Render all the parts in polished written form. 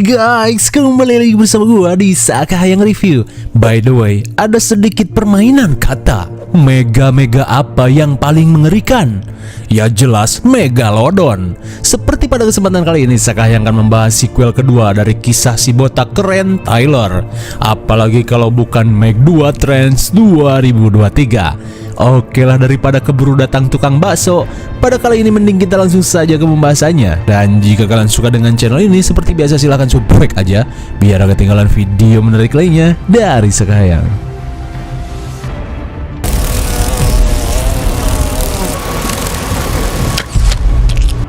Hai guys, kembali lagi bersama gua di Sakahayang Review. By the way, ada sedikit permainan kata. Mega apa yang paling mengerikan? Ya jelas Megalodon. Seperti pada kesempatan kali ini, Sakahayang akan membahas sequel kedua dari kisah si botak keren Tyler. Apalagi kalau bukan Meg 2 Trends 2023. Oke lah, daripada keburu datang tukang bakso, pada kali ini mending kita langsung saja ke pembahasannya. Dan jika kalian suka dengan channel ini, seperti biasa silahkan subscribe aja biar gak ketinggalan video menarik lainnya dari Sakahayang.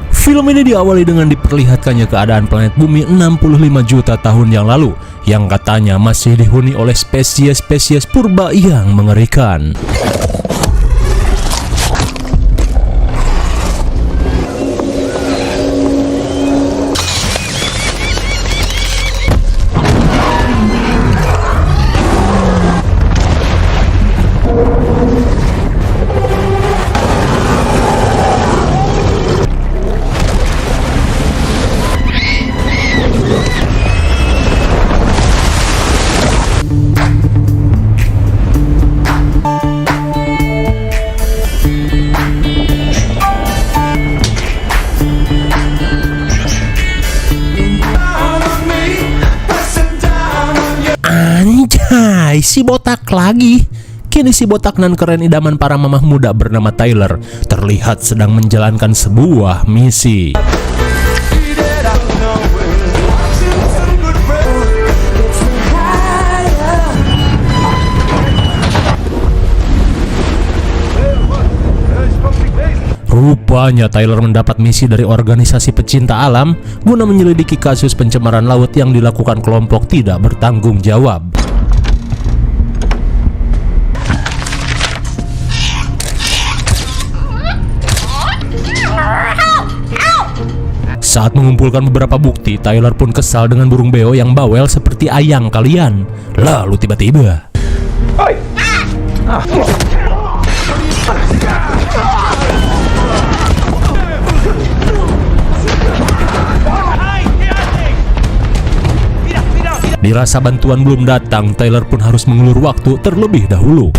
Film ini diawali dengan diperlihatkannya keadaan planet bumi 65 juta tahun yang lalu, yang katanya masih dihuni oleh spesies-spesies purba yang mengerikan. Anjay, si botak lagi. Kini si botak nan keren idaman para mamah muda bernama Tyler terlihat sedang menjalankan sebuah misi. Rupanya Tyler mendapat misi dari organisasi pecinta alam guna menyelidiki kasus pencemaran laut yang dilakukan kelompok tidak bertanggung jawab. Saat mengumpulkan beberapa bukti, Tyler pun kesal dengan burung beo yang bawel seperti ayang kalian. Lalu tiba-tiba dirasa bantuan belum datang, Tyler pun harus mengulur waktu terlebih dahulu.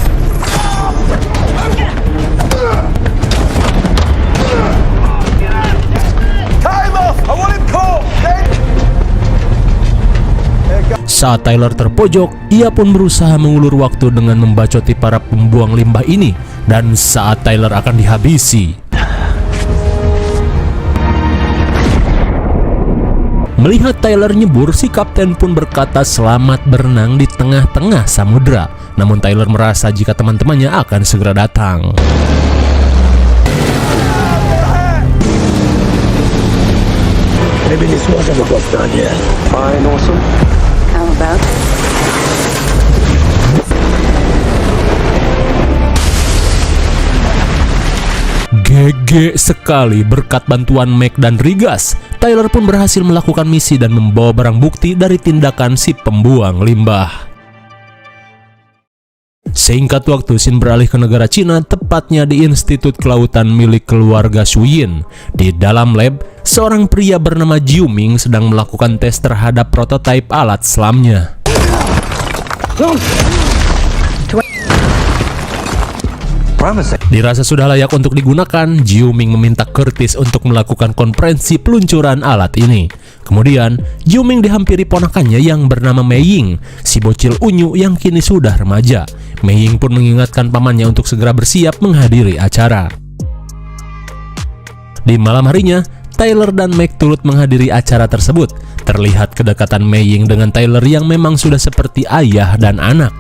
Saat Tyler terpojok, ia pun berusaha mengulur waktu dengan membacoti para pembuang limbah ini. Dan saat Tyler akan dihabisi, melihat Tyler nyebur, si kapten pun berkata selamat berenang di tengah-tengah samudra. Namun Tyler merasa jika teman-temannya akan segera datang. Maybe this wasn't the book done yet. Fine, awesome. How about? GG sekali, berkat bantuan Meg dan Rigas, Tyler pun berhasil melakukan misi dan membawa barang bukti dari tindakan si pembuang limbah. Singkat waktu, scene beralih ke negara Cina, tepatnya di Institut Kelautan milik keluarga Suyin. Di dalam lab, seorang pria bernama Jiu Ming sedang melakukan tes terhadap prototipe alat selamnya. Dirasa sudah layak untuk digunakan, Jiu Ming meminta Curtis untuk melakukan konferensi peluncuran alat ini. Kemudian, Jiu Ming dihampiri ponakannya yang bernama Mei Ying, si bocil unyu yang kini sudah remaja. Mei Ying pun mengingatkan pamannya untuk segera bersiap menghadiri acara. Di malam harinya, Tyler dan Meg turut menghadiri acara tersebut. Terlihat kedekatan Mei Ying dengan Tyler yang memang sudah seperti ayah dan anak.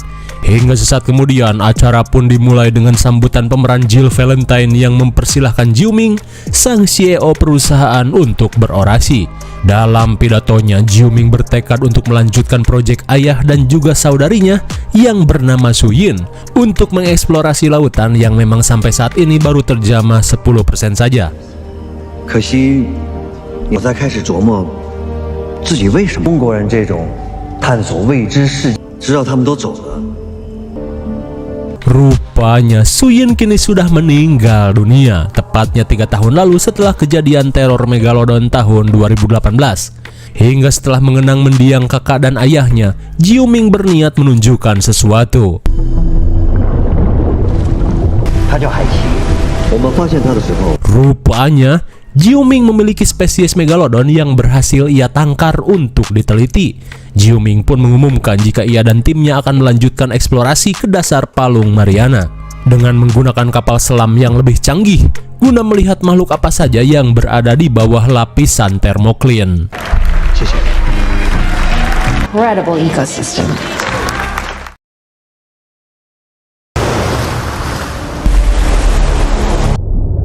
Hingga sesaat kemudian, acara pun dimulai dengan sambutan pemeran Jill Valentine yang mempersilahkan Jiu Ming, sang CEO perusahaan, untuk berorasi. Dalam pidatonya, Jiu Ming bertekad untuk melanjutkan proyek ayah dan juga saudarinya yang bernama Suyin untuk mengeksplorasi lautan yang memang sampai saat ini baru terjamah 10% saja. 可惜，我在开始琢磨自己为什么中国人这种探索未知世界，直到他们都走了。 Rupanya Suyin kini sudah meninggal dunia, tepatnya 3 tahun lalu setelah kejadian teror Megalodon tahun 2018. Hingga setelah mengenang mendiang kakak dan ayahnya, Jiuming berniat menunjukkan sesuatu. 它叫海奇。我们发现它的时候， Rupanya, Jiuming memiliki spesies megalodon yang berhasil ia tangkar untuk diteliti. Jiuming pun mengumumkan jika ia dan timnya akan melanjutkan eksplorasi ke dasar Palung Mariana dengan menggunakan kapal selam yang lebih canggih guna melihat makhluk apa saja yang berada di bawah lapisan thermocline. 谢谢。 Incredible ecosystem.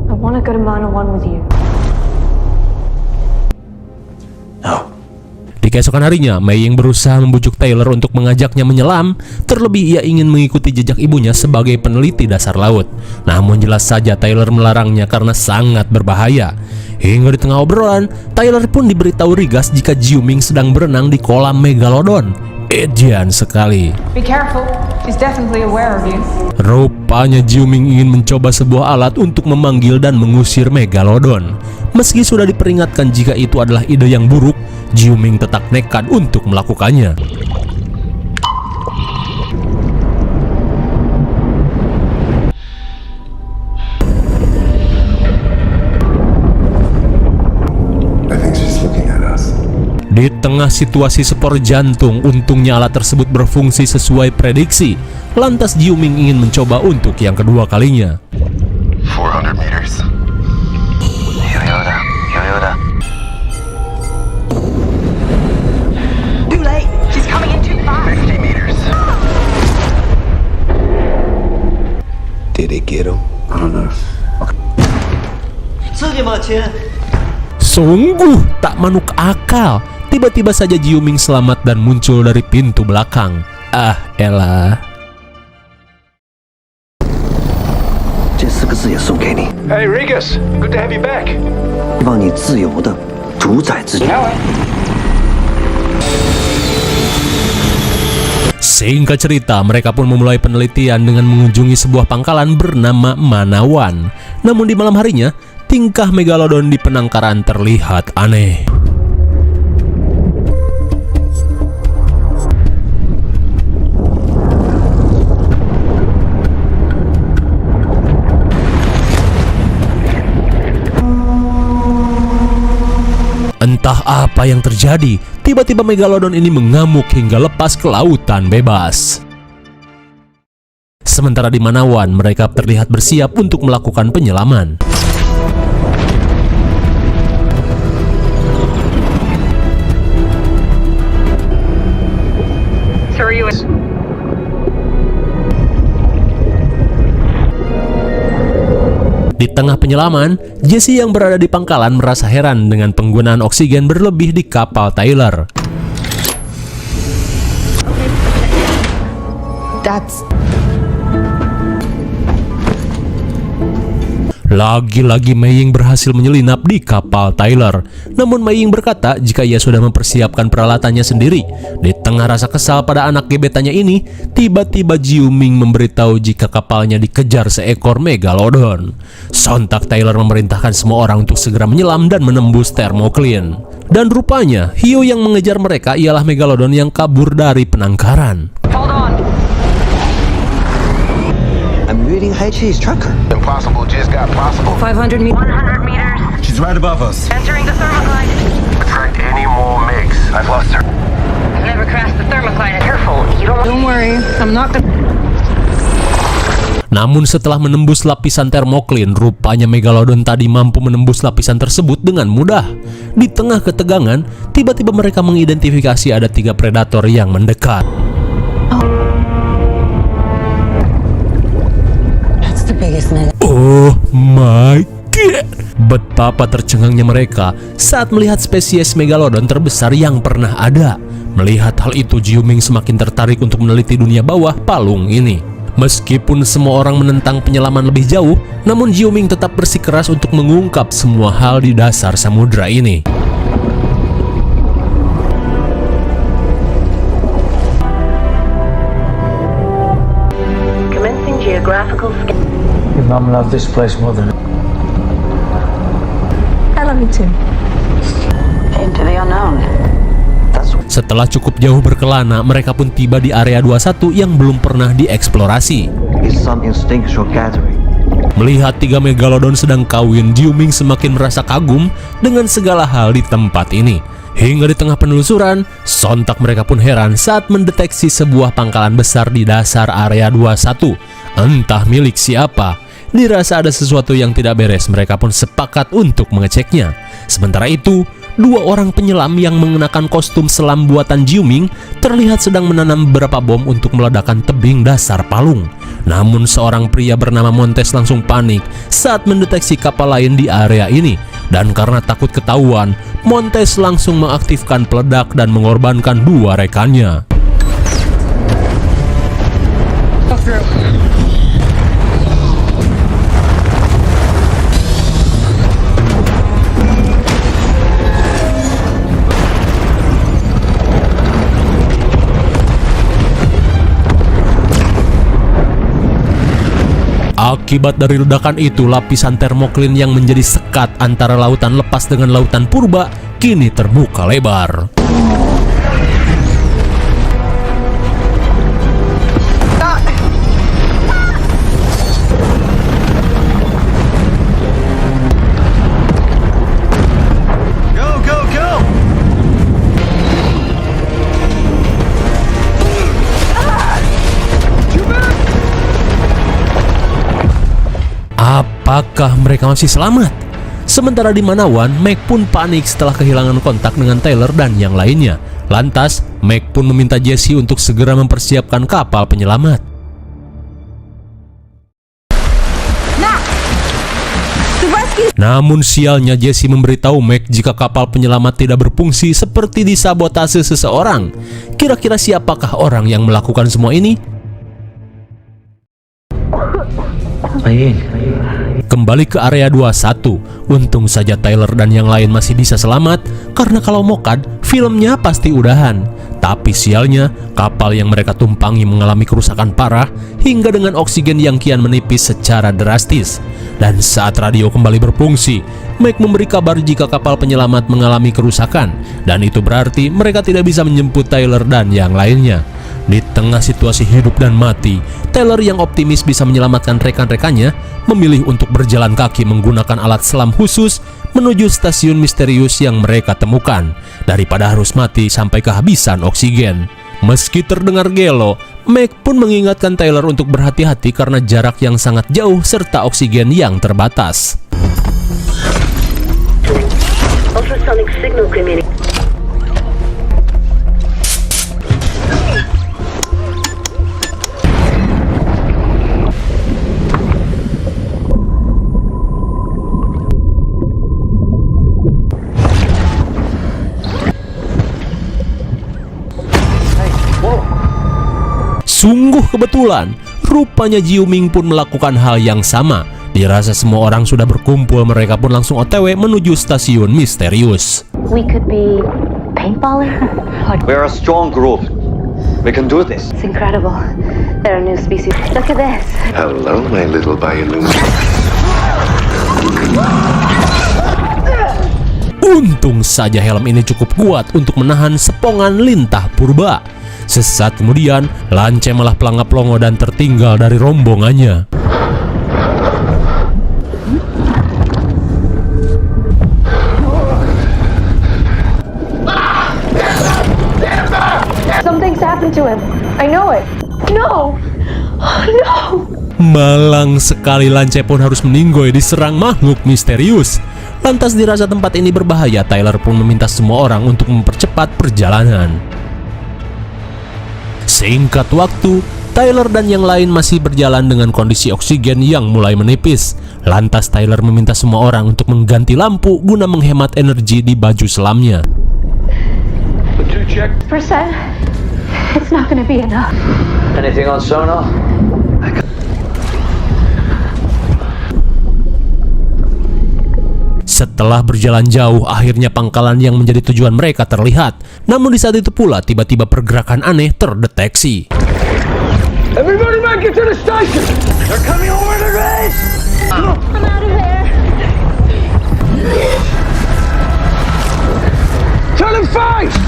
I want to go to Mana One with you. No. Di keesokan harinya, Mei Ying berusaha membujuk Taylor untuk mengajaknya menyelam, terlebih ia ingin mengikuti jejak ibunya sebagai peneliti dasar laut. Namun jelas saja Taylor melarangnya karena sangat berbahaya. Hingga di tengah obrolan, Taylor pun diberitahu Rigas jika Jiuming sedang berenang di kolam megalodon. Edan sekali. Be careful. She's definitely aware of you. Rupanya Jiuming ingin mencoba sebuah alat untuk memanggil dan mengusir megalodon. Meski sudah diperingatkan jika itu adalah ide yang buruk, Jiuming tetap nekat untuk melakukannya. I think she's looking at us. Di tengah situasi sepor jantung, untungnya alat tersebut berfungsi sesuai prediksi. Lantas Jiuming ingin mencoba untuk yang kedua kalinya. 400 meters. 悠悠的，悠悠的。 Too late. She's coming in too fast. 50 meters. Did it get him? I don't know. 自己往前。 Sungguh tak manuk akal. Tiba-tiba saja Jiuming selamat dan muncul dari pintu belakang. Ah, elah. 这4个字也送给你， Hey, Rigas, good to have you back. 希望你自由的主宰自己。 Singkat cerita, mereka pun memulai penelitian dengan mengunjungi sebuah pangkalan bernama Manawan. Namun di malam harinya, tingkah megalodon di penangkaran terlihat aneh. Entah apa yang terjadi, tiba-tiba megalodon ini mengamuk hingga lepas ke lautan bebas. Sementara di Manawan, mereka terlihat bersiap untuk melakukan penyelaman. Serious. Di tengah penyelaman, Jesse yang berada di pangkalan merasa heran dengan penggunaan oksigen berlebih di kapal Taylor. That's Lagi-lagi Mei Ying berhasil menyelinap di kapal Taylor. Namun Mei Ying berkata jika ia sudah mempersiapkan peralatannya sendiri. Di tengah rasa kesal pada anak gebetannya ini, tiba-tiba Jiuming memberitahu jika kapalnya dikejar seekor megalodon. Sontak Taylor memerintahkan semua orang untuk segera menyelam dan menembus thermocline. Dan rupanya, hiu yang mengejar mereka ialah megalodon yang kabur dari penangkaran. Hold on. I'm reading Haichi's tracker. Impossible just got possible. 500 meters. 100 meters. She's right above us. Entering the thermocline. Attract any more mix. I've lost her. I've never crossed the thermocline. Careful. You don't worry. I'm not gonna... Namun setelah menembus lapisan thermocline, rupanya megalodon tadi mampu menembus lapisan tersebut dengan mudah. Di tengah ketegangan, tiba-tiba mereka mengidentifikasi ada 3 predator yang mendekat. Oh my god, betapa tercengangnya mereka saat melihat spesies megalodon terbesar yang pernah ada. Melihat hal itu, Jiuming semakin tertarik untuk meneliti dunia bawah palung ini. Meskipun semua orang menentang penyelaman lebih jauh, namun Jiuming tetap bersikeras untuk mengungkap semua hal di dasar samudra ini. Commencing geographical scan. Your mum loved this place more than... I love you too. Oh into the unknown. Setelah cukup jauh berkelana, mereka pun tiba di area 21 yang belum pernah dieksplorasi. It's some instinctual gathering. Melihat 3 megalodon sedang kawin, Jiu Ming semakin merasa kagum dengan segala hal di tempat ini. Hingga di tengah penelusuran, sontak mereka pun heran saat mendeteksi sebuah pangkalan besar di dasar area 21. Entah milik siapa. Dirasa ada sesuatu yang tidak beres, mereka pun sepakat untuk mengeceknya. Sementara itu, 2 orang penyelam yang mengenakan kostum selam buatan Jiu Ming terlihat sedang menanam beberapa bom untuk meledakkan tebing dasar palung. Namun seorang pria bernama Montes langsung panik saat mendeteksi kapal lain di area ini. Dan karena takut ketahuan, Montes langsung mengaktifkan peledak dan mengorbankan 2 rekannya. Akibat dari ledakan itu, lapisan termoklin yang menjadi sekat antara lautan lepas dengan lautan purba kini terbuka lebar. Apakah mereka masih selamat? Sementara di Manawan, Meg pun panik setelah kehilangan kontak dengan Tyler dan yang lainnya. Lantas, Meg pun meminta Jesse untuk segera mempersiapkan kapal penyelamat. Namun sialnya, Jesse memberitahu Meg jika kapal penyelamat tidak berfungsi seperti disabotase seseorang. Kira-kira siapakah orang yang melakukan semua ini? Kembali ke area 21, untung saja Tyler dan yang lain masih bisa selamat, karena kalau mokad, filmnya pasti udahan. Tapi sialnya, kapal yang mereka tumpangi mengalami kerusakan parah, hingga dengan oksigen yang kian menipis secara drastis. Dan saat radio kembali berfungsi, Meg memberi kabar jika kapal penyelamat mengalami kerusakan, dan itu berarti mereka tidak bisa menjemput Tyler dan yang lainnya. Di tengah situasi hidup dan mati, Tyler yang optimis bisa menyelamatkan rekan-rekannya memilih untuk berjalan kaki menggunakan alat selam khusus menuju stasiun misterius yang mereka temukan daripada harus mati sampai kehabisan oksigen. Meski terdengar gelo, Meg pun mengingatkan Tyler untuk berhati-hati karena jarak yang sangat jauh serta oksigen yang terbatas. Ultrasonic signal communication. Sungguh kebetulan, rupanya Jiu Ming pun melakukan hal yang sama. Dirasa semua orang sudah berkumpul, mereka pun langsung OTW menuju stasiun misterius. We could be paintballing. We're a strong group. We can do this. It's incredible. They're a new species. Look at this. Hello, my little bioluminescent. Untung saja helm ini cukup kuat untuk menahan sepongan lintah purba. Sesaat kemudian, Lance malah pelangap-longo dan tertinggal dari rombongannya. Something's happened to him. I know it. No! No! Malang sekali, Lance pun harus meninggoy diserang makhluk misterius. Lantas dirasa tempat ini berbahaya, Tyler pun meminta semua orang untuk mempercepat perjalanan. Singkat waktu, Tyler dan yang lain masih berjalan dengan kondisi oksigen yang mulai menipis. Lantas Tyler meminta semua orang untuk mengganti lampu guna menghemat energi di baju selamnya. Percent. It's not gonna be enough. Anything on sonar? Setelah berjalan jauh, akhirnya pangkalan yang menjadi tujuan mereka terlihat. Namun di saat itu pula, tiba-tiba pergerakan aneh terdeteksi. Everybody back into the station! They're coming over the race! I'm out of there. Turn and face!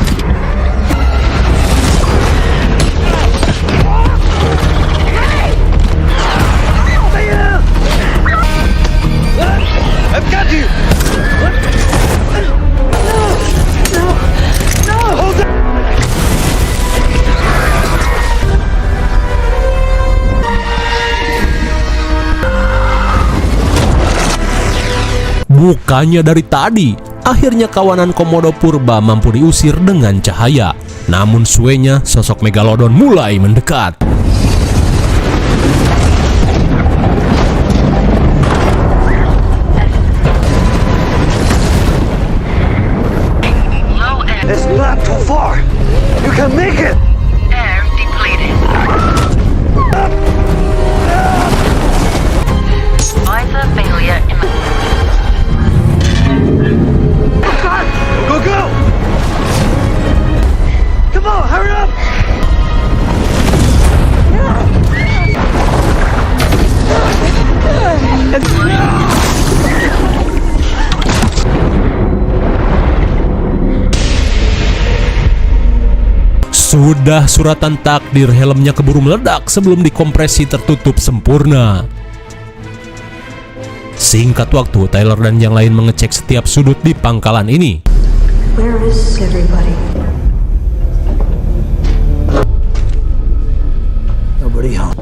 I've got you! Bukannya dari tadi, akhirnya kawanan Komodo purba mampu diusir dengan cahaya. Namun suenya, sosok Megalodon mulai mendekat. Low air. It's not too far. You can make it. Air depleted. Visor failure imminent. Go, go! Come on, hurry up! Sudah suratan takdir, helmnya keburu meledak sebelum dikompresi tertutup sempurna. Singkat waktu, Tyler dan yang lain mengecek setiap sudut di pangkalan ini. Where is everybody? Nobody home.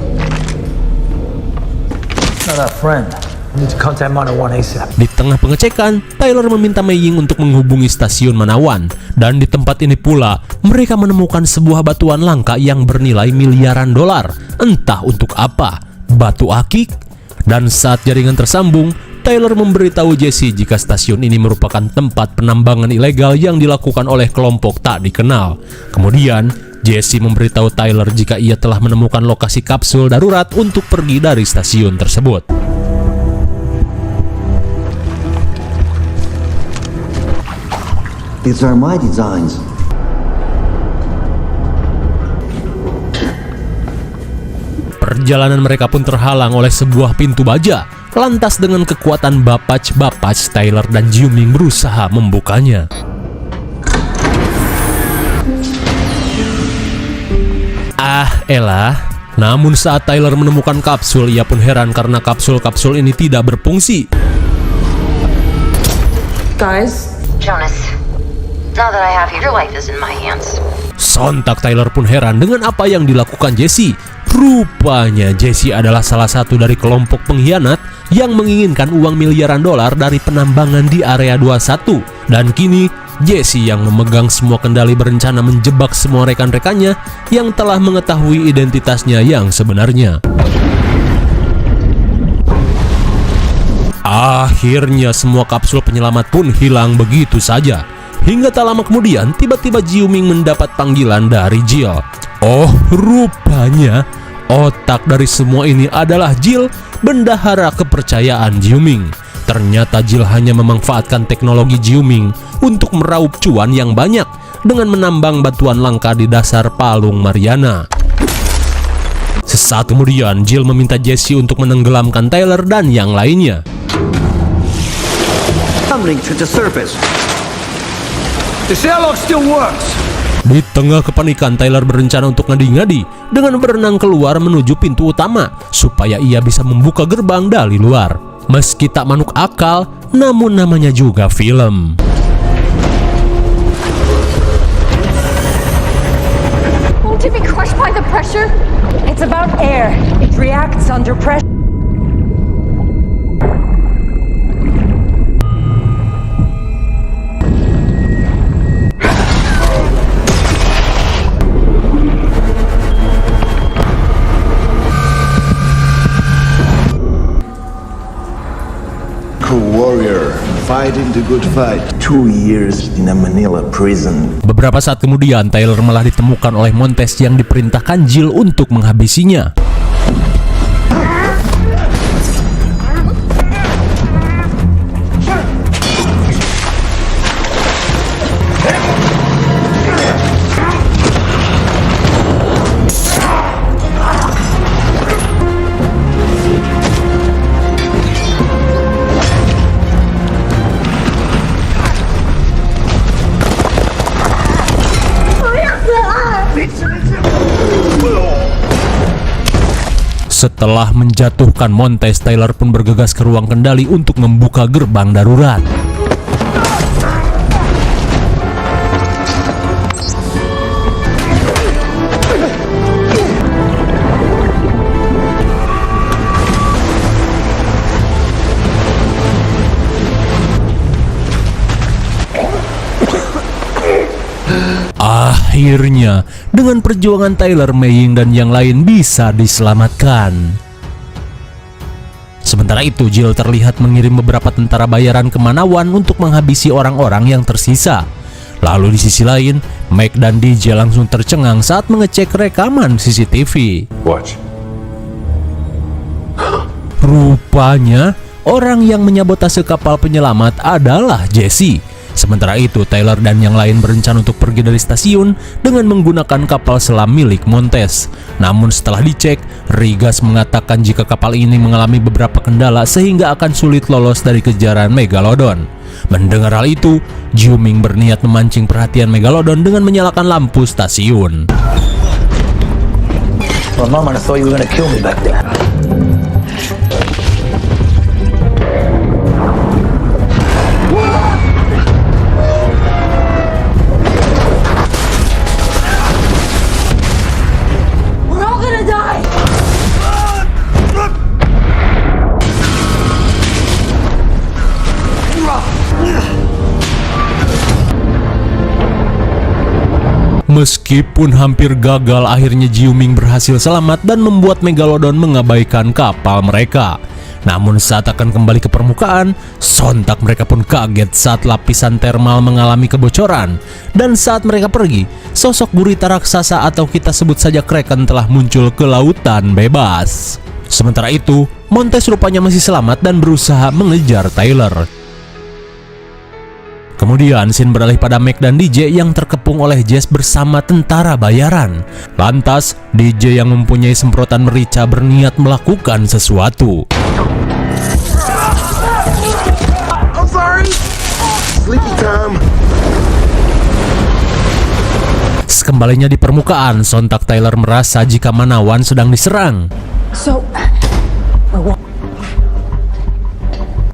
Not our friend. I need to contact Manawan ASAP. Di tengah pengecekan, Tyler meminta Mei Ying untuk menghubungi stasiun Manawan. Dan di tempat ini pula, mereka menemukan sebuah batuan langka yang bernilai miliaran dolar. Entah untuk apa, batu akik. Dan saat jaringan tersambung, Tyler memberitahu Jesse jika stasiun ini merupakan tempat penambangan ilegal yang dilakukan oleh kelompok tak dikenal. Kemudian, Jesse memberitahu Tyler jika ia telah menemukan lokasi kapsul darurat untuk pergi dari stasiun tersebut. These are my designs. Perjalanan mereka pun terhalang oleh sebuah pintu baja. Lantas dengan kekuatan Bapach, Tyler dan Jiu Ming berusaha membukanya. Elah. Namun saat Tyler menemukan kapsul, ia pun heran karena kapsul-kapsul ini tidak berfungsi. Guys? Jonas, now that I have you, your life is in my hands. Sontak Tyler pun heran dengan apa yang dilakukan Jesse. Rupanya Jesse adalah salah satu dari kelompok pengkhianat yang menginginkan uang miliaran dolar dari penambangan di area 21. Dan kini Jesse yang memegang semua kendali berencana menjebak semua rekan-rekannya yang telah mengetahui identitasnya yang sebenarnya. Akhirnya semua kapsul penyelamat pun hilang begitu saja. Hingga tak lama kemudian, tiba-tiba Jiu Ming mendapat panggilan dari Jill. Oh, rupanya otak dari semua ini adalah Jill, bendahara kepercayaan Jiu Ming. Ternyata Jill hanya memanfaatkan teknologi Jiu Ming untuk meraup cuan yang banyak dengan menambang batuan langka di dasar Palung Mariana. Sesaat kemudian, Jill meminta Jesse untuk menenggelamkan Tyler dan yang lainnya. Coming to the surface. This airlock still works. Di tengah kepanikan, Tyler berencana untuk ngadi-ngadi dengan berenang keluar menuju pintu utama supaya ia bisa membuka gerbang dari luar. Meski tak manuk akal, namun namanya juga film. Won't it be crushed by the pressure? It's about air. It reacts under pressure. Warrior, fighting the good fight. 2 years in a Manila prison. Beberapa saat kemudian, Tyler malah ditemukan oleh Montes yang diperintahkan Jill untuk menghabisinya. Setelah menjatuhkan Montez, Tyler pun bergegas ke ruang kendali untuk membuka gerbang darurat. Akhirnya, dengan perjuangan Tyler, Mei dan yang lain bisa diselamatkan. Sementara itu, Jill terlihat mengirim beberapa tentara bayaran ke Manawan untuk menghabisi orang-orang yang tersisa. Lalu di sisi lain, Meg dan DJ langsung tercengang saat mengecek rekaman CCTV. Watch. Rupanya, orang yang menyabotase kapal penyelamat adalah Jesse. Sementara itu, Tyler dan yang lain berencana untuk pergi dari stasiun dengan menggunakan kapal selam milik Montez. Namun setelah dicek, Rigas mengatakan jika kapal ini mengalami beberapa kendala sehingga akan sulit lolos dari kejaran Megalodon. Mendengar hal itu, Jiuming berniat memancing perhatian Megalodon dengan menyalakan lampu stasiun. For a moment I thought you were gonna kill me back there. Meskipun hampir gagal, akhirnya Jiuming berhasil selamat dan membuat Megalodon mengabaikan kapal mereka. Namun saat akan kembali ke permukaan, sontak mereka pun kaget saat lapisan termal mengalami kebocoran. Dan saat mereka pergi, sosok gurita raksasa atau kita sebut saja Kraken telah muncul ke lautan bebas. Sementara itu, Montez rupanya masih selamat dan berusaha mengejar Tyler. Kemudian scene beralih pada Meg dan DJ yang terkepung oleh Jess bersama tentara bayaran. Lantas, DJ yang mempunyai semprotan merica berniat melakukan sesuatu. I'm sorry. Sleepy time. Sekembalinya di permukaan, sontak Tyler merasa jika Manawan sedang diserang.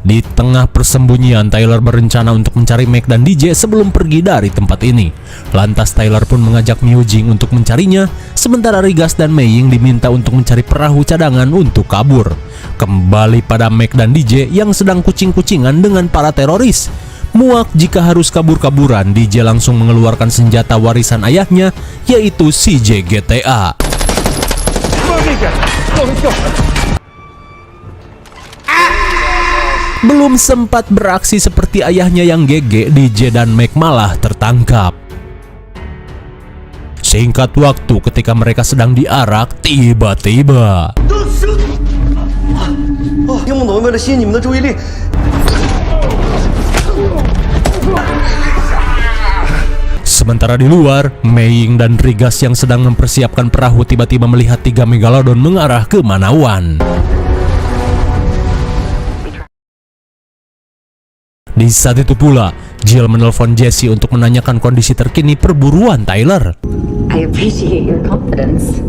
Di tengah persembunyian, Tyler berencana untuk mencari Meg dan DJ sebelum pergi dari tempat ini. Lantas Tyler pun mengajak Miu Jing untuk mencarinya, sementara Rigas dan Mei Ying diminta untuk mencari perahu cadangan untuk kabur. Kembali pada Meg dan DJ yang sedang kucing-kucingan dengan para teroris. Muak jika harus kabur-kaburan, DJ langsung mengeluarkan senjata warisan ayahnya, yaitu CJ GTA. Belum sempat beraksi seperti ayahnya yang GG, DJ dan Meg malah tertangkap. Singkat waktu ketika mereka sedang diarak, tiba-tiba sementara di luar, Mei Ying dan Rigas yang sedang mempersiapkan perahu tiba-tiba melihat 3 Megalodon mengarah ke Manawan. Di saat itu pula, Jill menelpon Jesse untuk menanyakan kondisi terkini perburuan Tyler. I appreciate your confidence.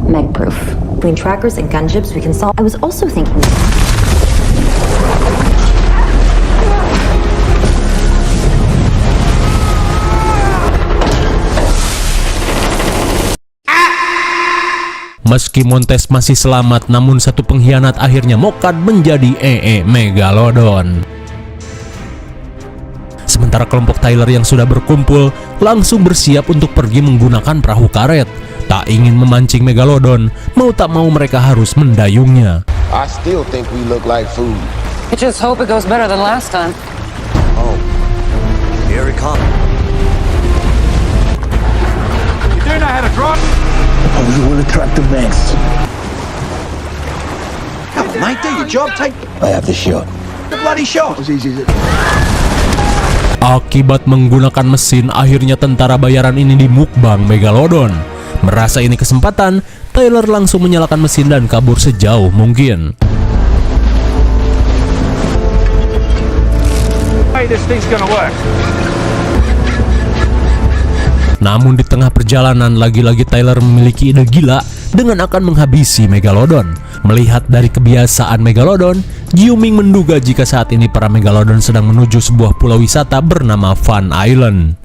Meg proof. Between trackers and gunships we can solve. I was also thinking. Meski Montez masih selamat, namun satu pengkhianat akhirnya mokad menjadi Megalodon. Sementara kelompok Tyler yang sudah berkumpul langsung bersiap untuk pergi menggunakan perahu karet. Tak ingin memancing Megalodon, mau tak mau mereka harus mendayungnya. I still think we look like food. I just hope it goes better than last time. Oh, here it comes. You do know how to drive? Oh, you will attract the next. Come on, mate, do your job. Take I have the shot. the bloody shot. As easy as it. Akibat menggunakan mesin, akhirnya tentara bayaran ini dimukbang Megalodon. Merasa ini kesempatan, Tyler langsung menyalakan mesin dan kabur sejauh mungkin. Hey, this thing's gonna work. Namun di tengah perjalanan, lagi-lagi Tyler memiliki ide gila dengan akan menghabisi Megalodon. Melihat dari kebiasaan Megalodon, Jiuming menduga jika saat ini para Megalodon sedang menuju sebuah pulau wisata bernama Fun Island.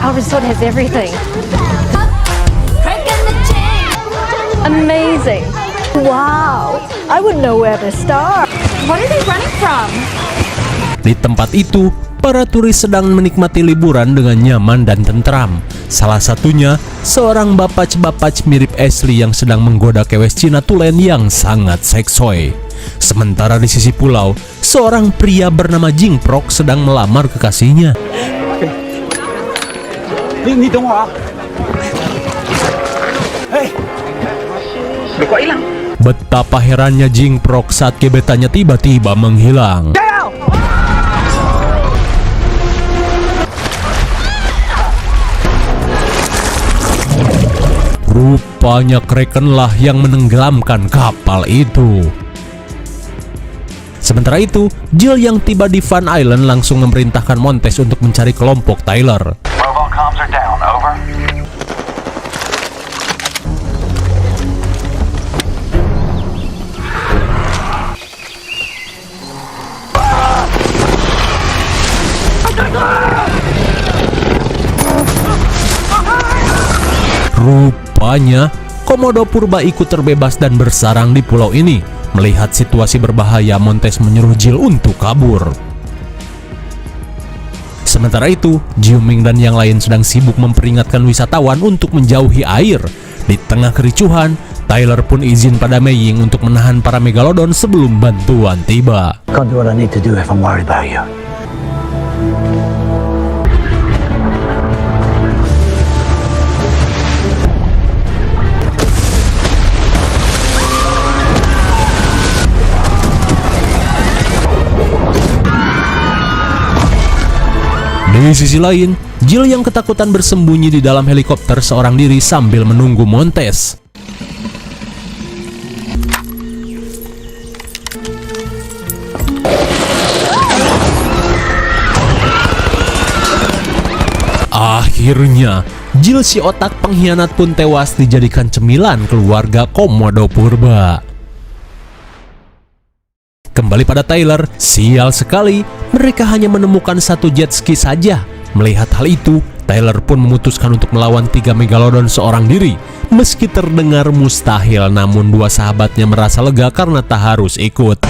Our resort has everything. Amazing. Wow. I wouldn't know where to start. What are they running from? Di tempat itu, para turis sedang menikmati liburan dengan nyaman dan tentram. Salah satunya, seorang bapac mirip Ashley yang sedang menggoda kewes Cina tulen yang sangat seksoi. Sementara di sisi pulau, seorang pria bernama Jing Prok sedang melamar kekasihnya. Betapa herannya Jing Prok saat gebetannya tiba-tiba menghilang. Rupanya Kraken lah yang menenggelamkan kapal itu. Sementara itu, Jill yang tiba di Fun Island langsung memerintahkan Montes untuk mencari kelompok Tyler. Robot comms are down, over. Rupanya, Komodo Purba ikut terbebas dan bersarang di pulau ini. Melihat situasi berbahaya, Montes menyuruh Jill untuk kabur. Sementara itu, Jiuming dan yang lain sedang sibuk memperingatkan wisatawan untuk menjauhi air. Di tengah kericuhan, Tyler pun izin pada Mei Ying untuk menahan para Megalodon sebelum bantuan tiba. Can't do what I need to do if I'm worried about you. Di sisi lain, Jill yang ketakutan bersembunyi di dalam helikopter seorang diri sambil menunggu Montes. Akhirnya, Jill si otak pengkhianat pun tewas dijadikan cemilan keluarga Komodo Purba. Kembali pada Tyler, sial sekali, mereka hanya menemukan satu jet ski saja. Melihat hal itu, Tyler pun memutuskan untuk melawan 3 Megalodon seorang diri. Meski terdengar mustahil, namun dua sahabatnya merasa lega karena tak harus ikut.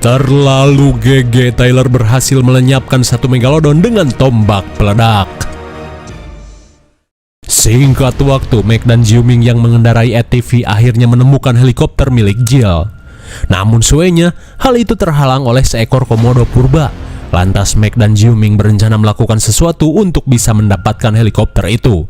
Terlalu GG, Tyler berhasil melenyapkan satu Megalodon dengan tombak peledak. Singkat waktu, Meg dan Jiuming yang mengendarai ATV akhirnya menemukan helikopter milik Jill. Namun suenya, hal itu terhalang oleh seekor Komodo Purba. Lantas Meg dan Jiuming berencana melakukan sesuatu untuk bisa mendapatkan helikopter itu.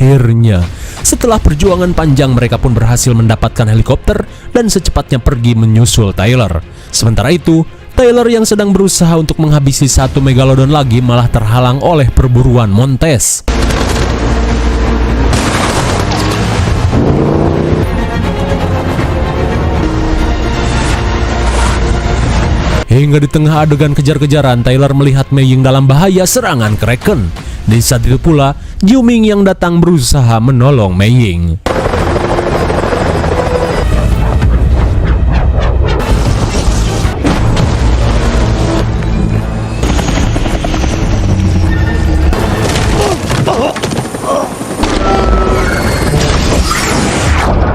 Akhirnya, setelah perjuangan panjang, mereka pun berhasil mendapatkan helikopter dan secepatnya pergi menyusul Tyler. Sementara itu, Tyler yang sedang berusaha untuk menghabisi satu Megalodon lagi malah terhalang oleh perburuan Montes. Hingga di tengah adegan kejar-kejaran, Tyler melihat Mei Ying dalam bahaya serangan Kraken. Di saat itu pula, Jiu Ming yang datang berusaha menolong Mei Ying.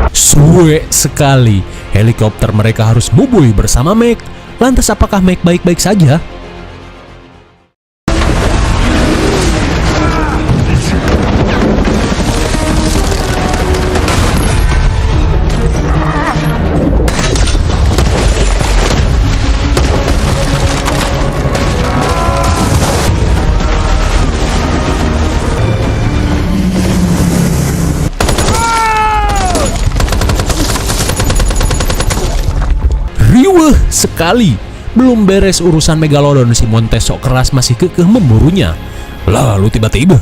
Suwe sekali, helikopter mereka harus bubui bersama Meg. Lantas apakah Meg baik-baik saja? Riweuh sekali. Belum beres urusan Megalodon, si Montes sok keras masih kekeh memburunya. Lalu tiba-tiba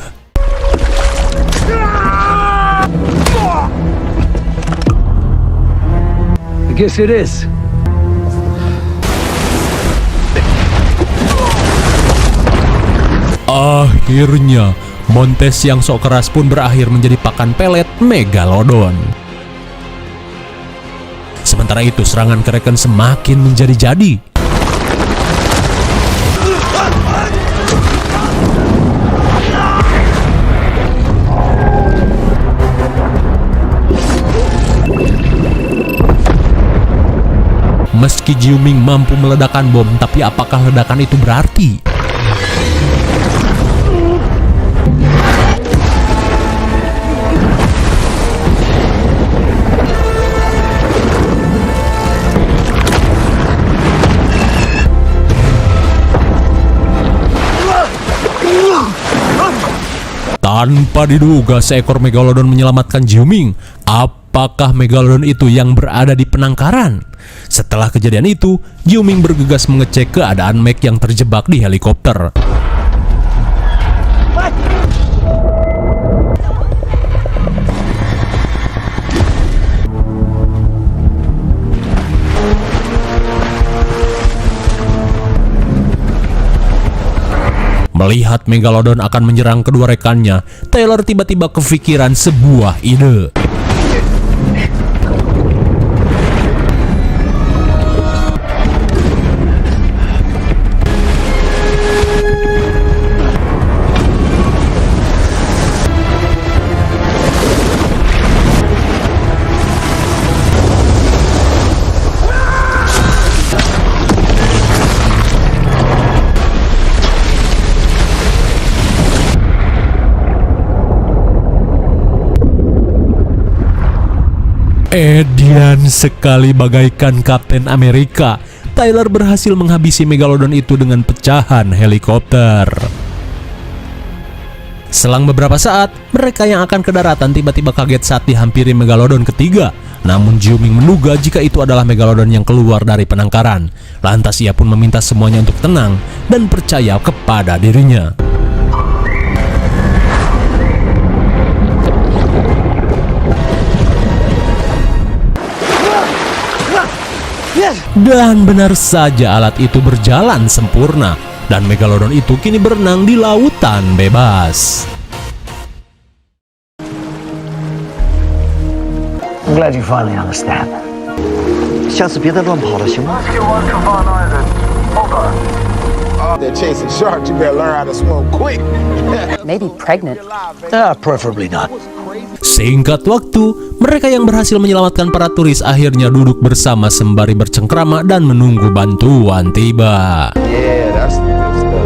I guess it is. akhirnya Montes yang sok keras pun berakhir menjadi pakan pelet Megalodon. Sementara itu serangan Kraken semakin menjadi-jadi. Meski Jiu Ming mampu meledakkan bom, tapi apakah ledakan itu berarti? Tanpa diduga seekor Megalodon menyelamatkan Jiu Ming. Apakah Megalodon itu yang berada di penangkaran? Setelah kejadian itu, Jiu Ming bergegas mengecek keadaan Meg yang terjebak di helikopter. Melihat Megalodon akan menyerang kedua rekannya, Taylor tiba-tiba kepikiran sebuah ide. Edian sekali bagaikan Kapten Amerika, Tyler berhasil menghabisi Megalodon itu dengan pecahan helikopter. Selang beberapa saat, mereka yang akan ke daratan tiba-tiba kaget saat dihampiri Megalodon ketiga. Namun Jiu Ming menduga jika itu adalah Megalodon yang keluar dari penangkaran. Lantas ia pun meminta semuanya untuk tenang dan percaya kepada dirinya. Dan benar saja alat itu berjalan sempurna dan Megalodon itu kini berenang di lautan bebas. I'm glad you finally understand. 下次别再乱跑了，行吗？ They're chasing sharks. You better learn how to swim quick. Maybe pregnant. Preferably not. Singkat waktu, mereka yang berhasil menyelamatkan para turis akhirnya duduk bersama sembari bercengkrama dan menunggu bantuan tiba. Yeah, that's the good stuff.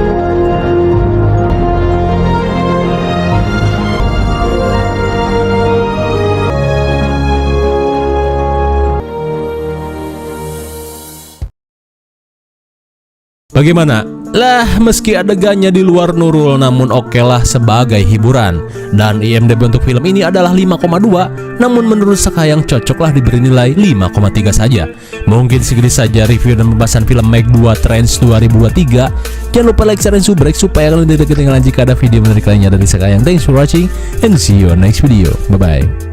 Bagaimana? Lah, meski adegannya di luar Nurul, namun okelah sebagai hiburan. Dan IMDb untuk film ini adalah 5,2, namun menurut Sakayang cocoklah diberi nilai 5,3 saja. Mungkin segini saja review dan pembahasan film Meg 2 Trends 2023. Jangan lupa like, share, dan subscribe supaya kalian tidak ketinggalan jika ada video menarik lainnya dari Sakayang. Thanks for watching and see you on next video. Bye-bye.